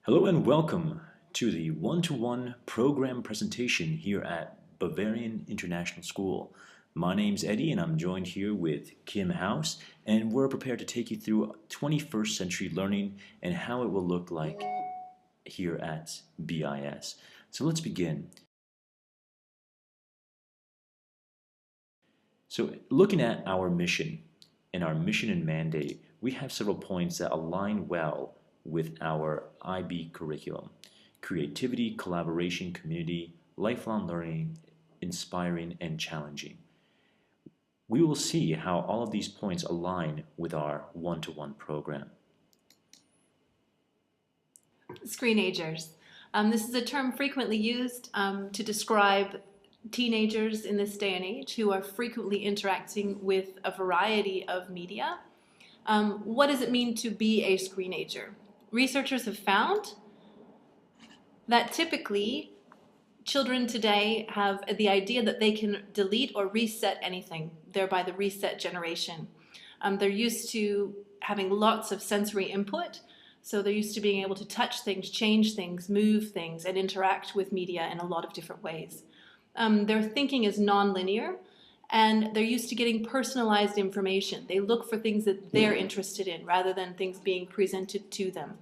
Hello and welcome to the one-to-one program presentation here at Bavarian International School. My name's Eddie and I'm joined here with Kim House, and we're prepared to take you through 21st century learning and how it will look like here at BIS. So let's begin. So looking at our mission and mandate, we have several points that align well with our IB curriculum: creativity, collaboration, community, lifelong learning, inspiring, and challenging. We will see how all of these points align with our one-to-one program. Screenagers. This is a term frequently used to describe teenagers in this day and age who are frequently interacting with a variety of media. What does it mean to be a screenager? Researchers have found that typically children today have the idea that they can delete or reset anything, thereby the reset generation. They're used to having lots of sensory input, so they're used to being able to touch things, change things, move things, and interact with media in a lot of different ways. Their thinking is non-linear, and they're used to getting personalized information. They look for things that they're interested in rather than things being presented to them.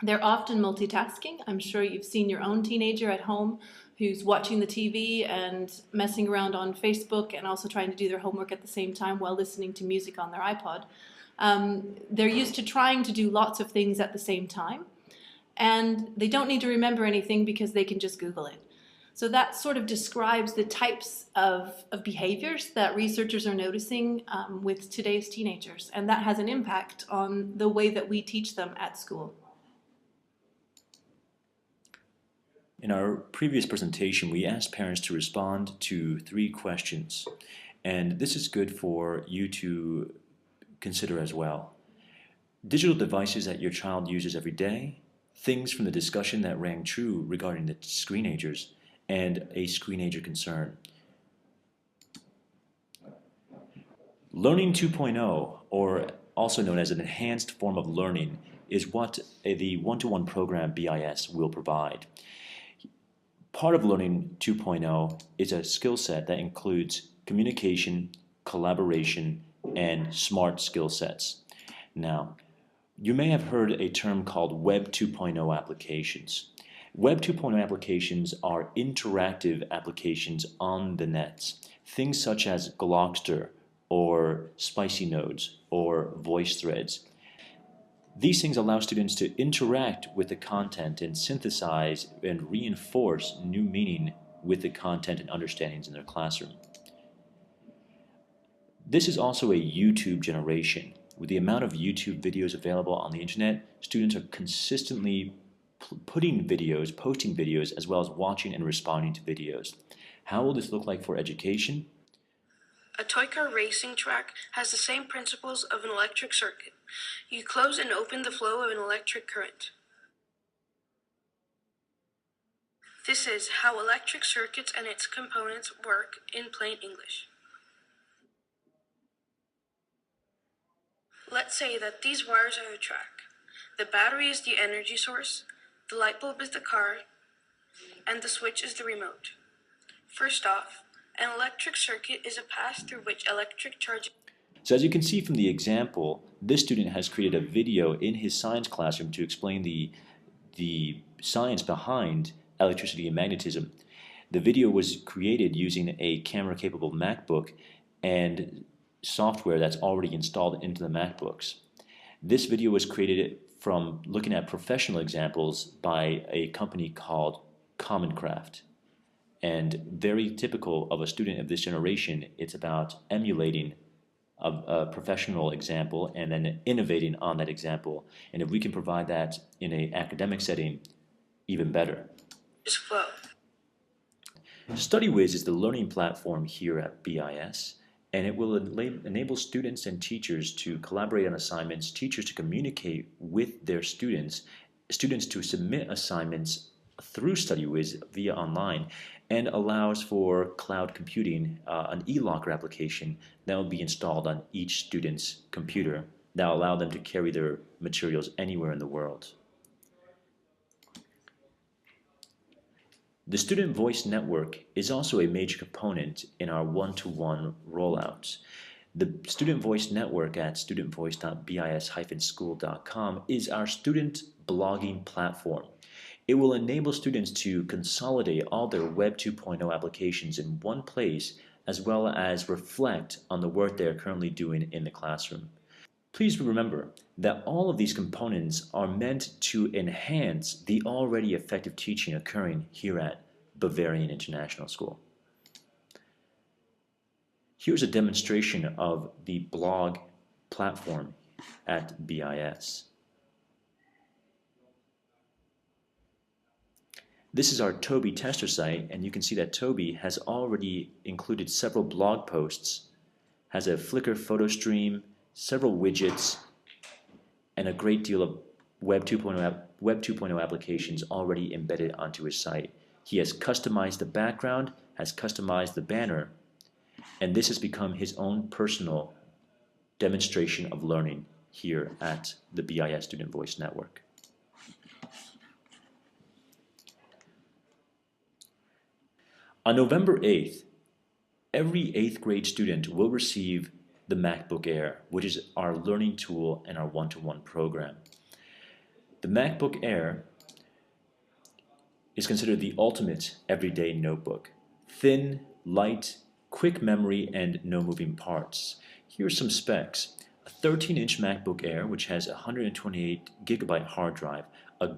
They're often multitasking. I'm sure you've seen your own teenager at home who's watching the TV and messing around on Facebook and also trying to do their homework at the same time while listening to music on their iPod. They're used to trying to do lots of things at the same time, and they don't need to remember anything because they can just Google it. So that sort of describes the types of behaviors that researchers are noticing with today's teenagers, and that has an impact on the way that we teach them at school. In our previous presentation, we asked parents to respond to 3 questions, and this is good for you to consider as well. Digital devices that your child uses every day, things from the discussion that rang true regarding the screenagers, and a screenager concern. Learning 2.0, or also known as an enhanced form of learning, is what the one-to-one program BIS will provide. Part of Learning 2.0 is a skill set that includes communication, collaboration, and smart skill sets. Now, you may have heard a term called Web 2.0 applications. Web 2.0 applications are interactive applications on the nets. Things such as Glogster or Spicy Nodes or voice threads. These things allow students to interact with the content and synthesize and reinforce new meaning with the content and understandings in their classroom. This is also a YouTube generation. With the amount of YouTube videos available on the internet, students are consistently posting videos, as well as watching and responding to videos. How will this look like for education? A toy car racing track has the same principles of an electric circuit. You close and open the flow of an electric current. This is how electric circuits and its components work in plain English. Let's say that these wires are the track. The battery is the energy source, the light bulb is the car, and the switch is the remote. First off, an electric circuit is a path through which electric charge. So as you can see from the example, this student has created a video in his science classroom to explain the science behind electricity and magnetism. The video was created using a camera-capable MacBook and software that's already installed into the MacBooks. This video was created from looking at professional examples by a company called Common Craft. And very typical of a student of this generation, it's about emulating a professional example and then innovating on that example. And if we can provide that in an academic setting, even better. StudyWiz is the learning platform here at BIS, and it will enable students and teachers to collaborate on assignments, teachers to communicate with their students to submit assignments through StudyWiz via online, and allows for cloud computing, an e-locker application that will be installed on each student's computer that will allow them to carry their materials anywhere in the world. The Student Voice Network is also a major component in our one-to-one rollouts. The Student Voice Network at studentvoice.bis-school.com is our student blogging platform. It will enable students to consolidate all their Web 2.0 applications in one place, as well as reflect on the work they are currently doing in the classroom. Please remember that all of these components are meant to enhance the already effective teaching occurring here at Bavarian International School. Here's a demonstration of the blog platform at BIS. This is our Toby tester site, and you can see that Toby has already included several blog posts, has a Flickr photo stream, several widgets, and a great deal of Web 2.0 applications already embedded onto his site. He has customized the background, has customized the banner, and this has become his own personal demonstration of learning here at the BIS Student Voice Network. On November 8th, every 8th grade student will receive the MacBook Air, which is our learning tool and our one-to-one program. The MacBook Air is considered the ultimate everyday notebook. Thin, light, quick memory, and no moving parts. Here's some specs. A 13-inch MacBook Air, which has a 128 gigabyte hard drive, a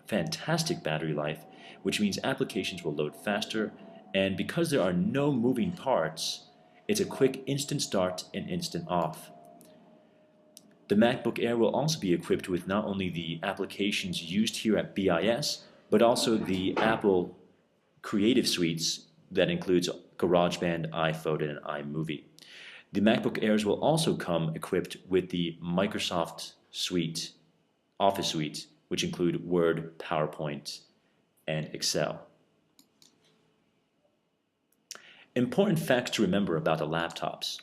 fantastic battery life, which means applications will load faster, and because there are no moving parts, it's a quick instant start and instant off. The MacBook Air will also be equipped with not only the applications used here at BIS, but also the Apple Creative Suites that includes GarageBand, iPhoto, and iMovie. The MacBook Airs will also come equipped with the Microsoft Suite, Office Suite, which include Word, PowerPoint, and Excel. Important facts to remember about the laptops.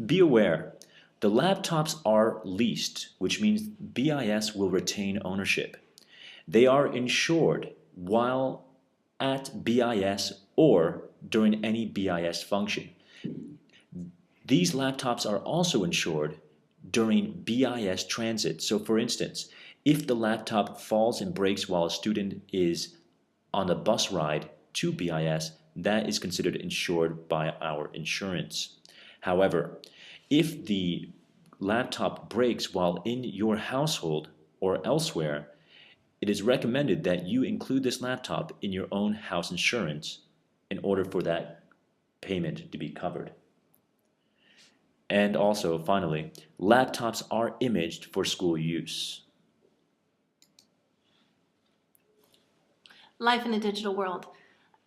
Be aware, the laptops are leased, which means BIS will retain ownership. They are insured while at BIS or during any BIS function. These laptops are also insured during BIS transit. So for instance, if the laptop falls and breaks while a student is on the bus ride to BIS, that is considered insured by our insurance. However, if the laptop breaks while in your household or elsewhere, it is recommended that you include this laptop in your own house insurance in order for that payment to be covered. And also, finally, laptops are imaged for school use. Life in a digital world.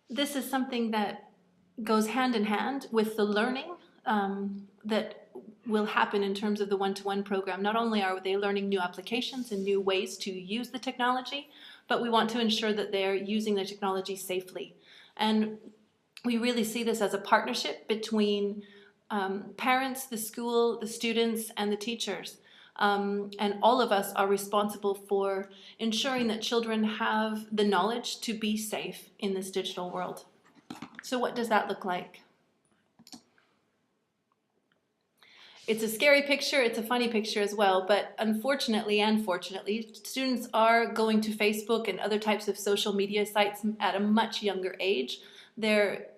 This is something that goes hand in hand with the learning that will happen in terms of the one-to-one program. Not only are they learning new applications and new ways to use the technology, but we want to ensure that they're using the technology safely. And we really see this as a partnership between parents, the school, the students, and the teachers. And all of us are responsible for ensuring that children have the knowledge to be safe in this digital world. So what does that look like? It's a scary picture, it's a funny picture as well, but unfortunately and fortunately, students are going to Facebook and other types of social media sites at a much younger age. They're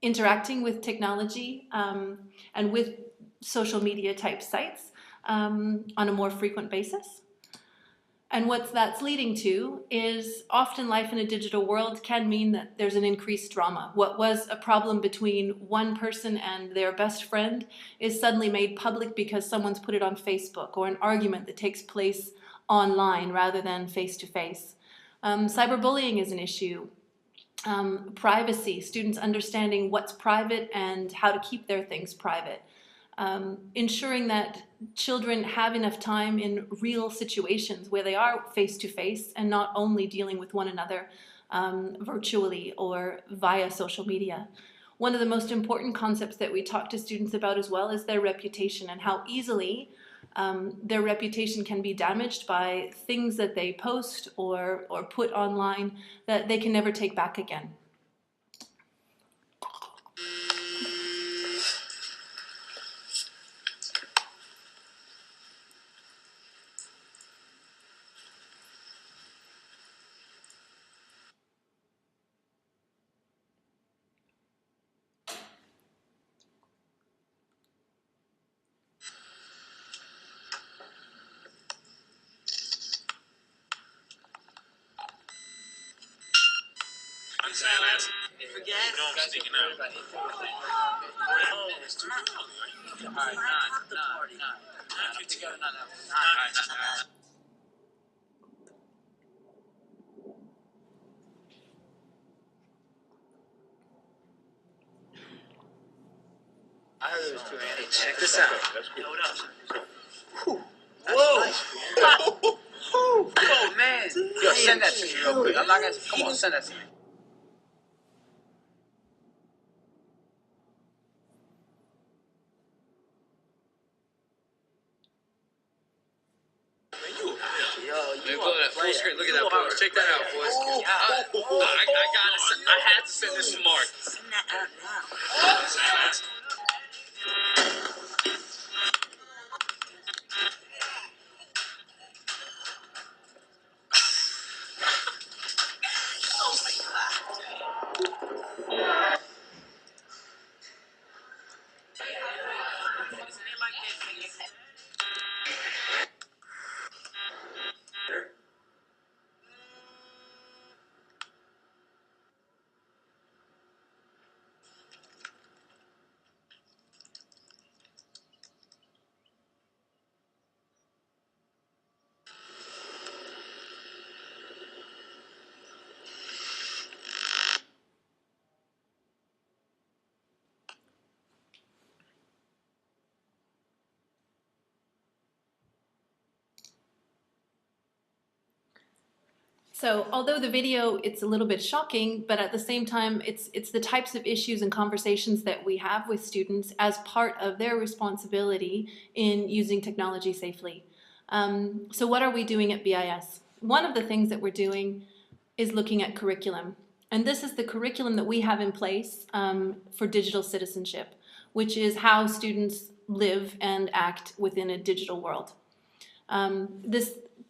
interacting with technology and with social media type sites on a more frequent basis. And what that's leading to is often life in a digital world can mean that there's an increased drama. What was a problem between one person and their best friend is suddenly made public because someone's put it on Facebook, or an argument that takes place online rather than face-to-face. Cyberbullying is an issue. Privacy, students understanding what's private and how to keep their things private. Ensuring that children have enough time in real situations where they are face-to-face and not only dealing with one another virtually or via social media. One of the most important concepts that we talk to students about as well is their reputation and how easily Their reputation can be damaged by things that they post or put online that they can never take back again. I heard it was too. Hey, check this out. Yo, what up? Whoa! Oh man! Yo, send that to me real quick. I'm not gonna. Come on, send that to me. Yo, go to that full screen. Look at that, boys. Check that out, boys. I got it. I had to send this to Mark. Send that out now. So although the video, it's a little bit shocking, but at the same time, it's the types of issues and conversations that we have with students as part of their responsibility in using technology safely. So what are we doing at BIS? One of the things that we're doing is looking at curriculum. And this is the curriculum that we have in place for digital citizenship, which is how students live and act within a digital world.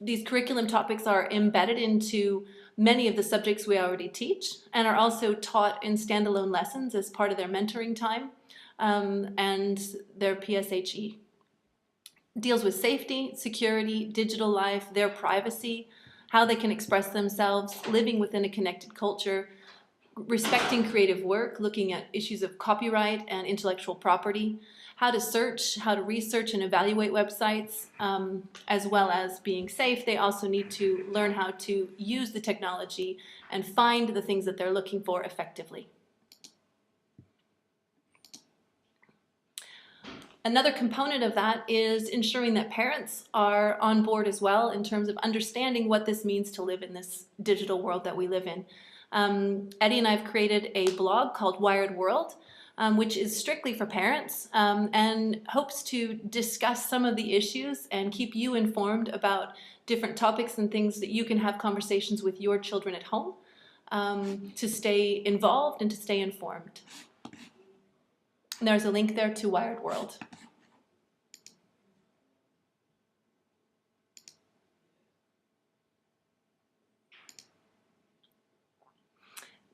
These curriculum topics are embedded into many of the subjects we already teach and are also taught in standalone lessons as part of their mentoring time and their PSHE. Deals with safety, security, digital life, their privacy, how they can express themselves, living within a connected culture, respecting creative work, looking at issues of copyright and intellectual property, how to search, how to research and evaluate websites, as well as being safe. They also need to learn how to use the technology and find the things that they're looking for effectively. Another component of that is ensuring that parents are on board as well in terms of understanding what this means to live in this digital world that we live in. Eddie and I have created a blog called Wired World, which is strictly for parents and hopes to discuss some of the issues and keep you informed about different topics and things that you can have conversations with your children at home to stay involved and to stay informed. And there's a link there to Wired World.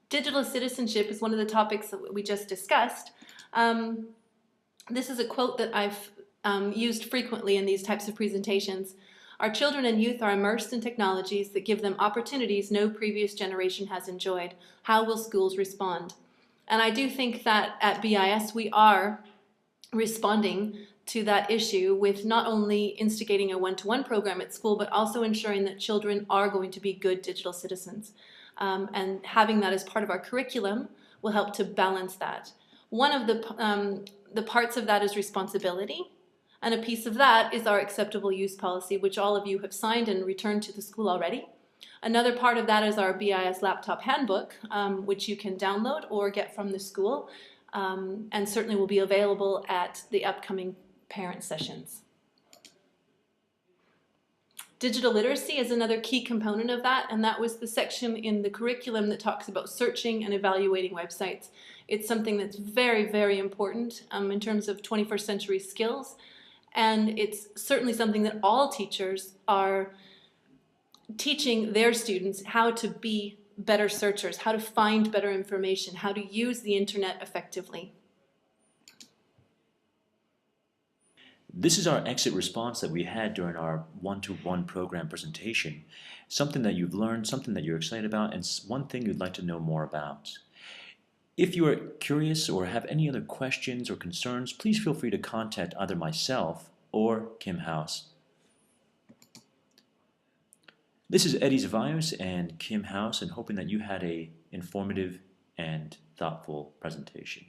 Digital citizenship is one of the topics that we just discussed. This is a quote that I've used frequently in these types of presentations. Our children and youth are immersed in technologies that give them opportunities no previous generation has enjoyed. How will schools respond? And I do think that at BIS we are responding to that issue with not only instigating a one-to-one program at school, but also ensuring that children are going to be good digital citizens. And having that as part of our curriculum will help to balance that. One of the parts of that is responsibility, and a piece of that is our acceptable use policy, which all of you have signed and returned to the school already. Another part of that is our BIS laptop handbook, which you can download or get from the school, and certainly will be available at the upcoming parent sessions. Digital literacy is another key component of that, and that was the section in the curriculum that talks about searching and evaluating websites. It's something that's very, very important in terms of 21st century skills, and it's certainly something that all teachers are teaching their students how to be better searchers, how to find better information, how to use the internet effectively. This is our exit response that we had during our one-to-one program presentation. Something that you've learned, something that you're excited about, and one thing you'd like to know more about. If you are curious or have any other questions or concerns, please feel free to contact either myself or Kim House. This is Eddie Zavaios and Kim House, and hoping that you had an informative and thoughtful presentation.